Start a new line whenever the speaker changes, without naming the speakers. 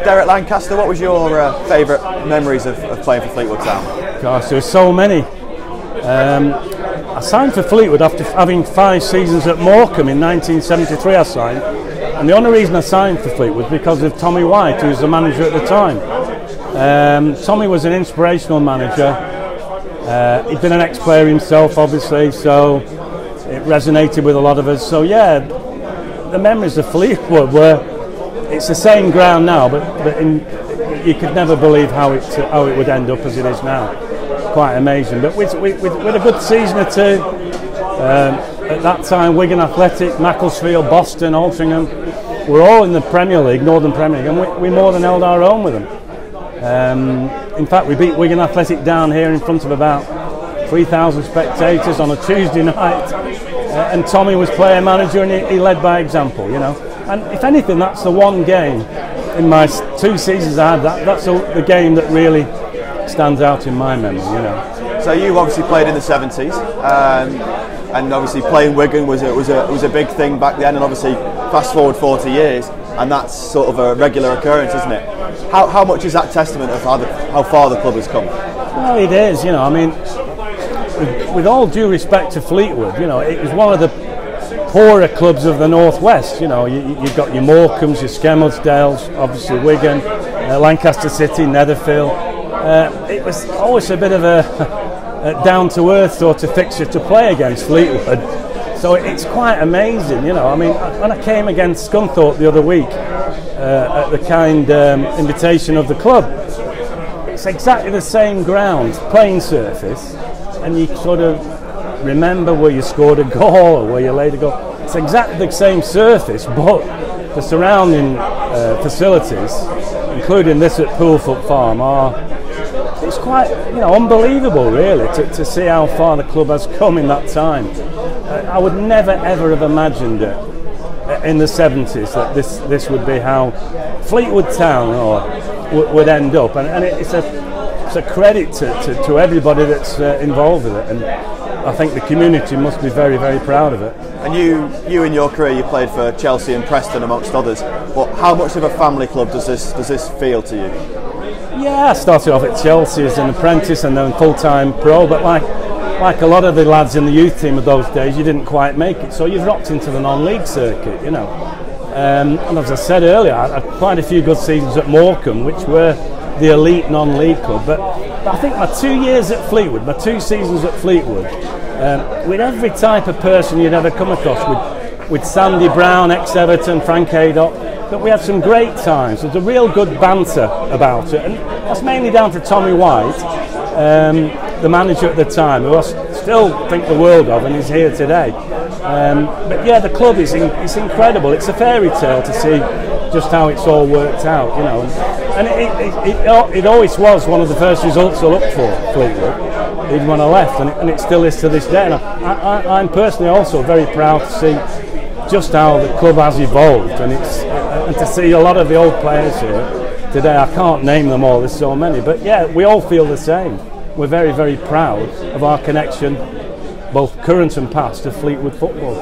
Derek Lancaster, what was your favourite memories of playing for Fleetwood Town?
Gosh, there were so many. I signed for Fleetwood after having 5 seasons at Morecambe in 1973. I signed, and the only reason I signed for Fleetwood was because of Tommy White, who was the manager at the time. Tommy was an inspirational manager. He'd been an ex-player himself, obviously, so it resonated with a lot of us. So yeah, the memories of Fleetwood were, it's the same ground now, but you could never believe how it would end up as it is now. Quite amazing. But with a good season or two, at that time Wigan Athletic, Macclesfield, Boston, Altrincham, were all in the Premier League, Northern Premier League, and we more than held our own with them. In fact, we beat Wigan Athletic down here in front of about 3,000 spectators on a Tuesday night, and Tommy was player manager, and he led by example, you know. And if anything, that's the one game in my 2 seasons I had. That's the game that really stands out in my memory, you know.
So you obviously played in the 70s, and obviously playing Wigan was a big thing back then. And obviously, fast forward 40 years, and that's sort of a regular occurrence, isn't it? How much is that testament of how far the club has come?
Well, it is, you know. I mean, with all due respect to Fleetwood, you know, it was one of the poorer clubs of the Northwest. You know, you've got your Morecambes, your Skelmersdales, obviously Wigan, Lancaster City, Netherfield. It was always a bit of a down-to-earth sort of fixture to play against Fleetwood. So it's quite amazing, you know. I mean, when I came against Scunthorpe the other week at the kind invitation of the club, it's exactly the same ground, playing surface, and you sort of remember where you scored a goal or where you laid a goal. It's exactly the same surface, but the surrounding facilities, including this at Poolfoot Farm, it's quite, you know, unbelievable really to see how far the club has come in that time. I would never ever have imagined it in the 70s that this would be how Fleetwood Town would end up, and it's a credit to everybody that's involved with it, and I think the community must be very, very proud of it.
And you in your career, you played for Chelsea and Preston amongst others. But how much of a family club does this feel to you?
Yeah, I started off at Chelsea as an apprentice and then full-time pro, but like a lot of the lads in the youth team of those days, you didn't quite make it, so you dropped into the non-league circuit, you know. And as I said earlier, I had quite a few good seasons at Morecambe, which were the elite non-league club. But I think my 2 years at Fleetwood, my 2 seasons at Fleetwood, with every type of person you'd ever come across, with Sandy Brown, ex-Everton, Frank Haydock, that we had some great times. There's a real good banter about it, and that's mainly down to Tommy White, the manager at the time, who I still think the world of, and is here today. But yeah, the club is it's incredible. It's a fairy tale to see just how it's all worked out, you know. And it always was one of the first results I looked for, Fleetwood, even when I left, and it still is to this day. And I'm personally also very proud to see just how the club has evolved, and to see a lot of the old players here today. I can't name them all, there's so many, but yeah, we all feel the same. We're very, very proud of our connection, both current and past, to Fleetwood football.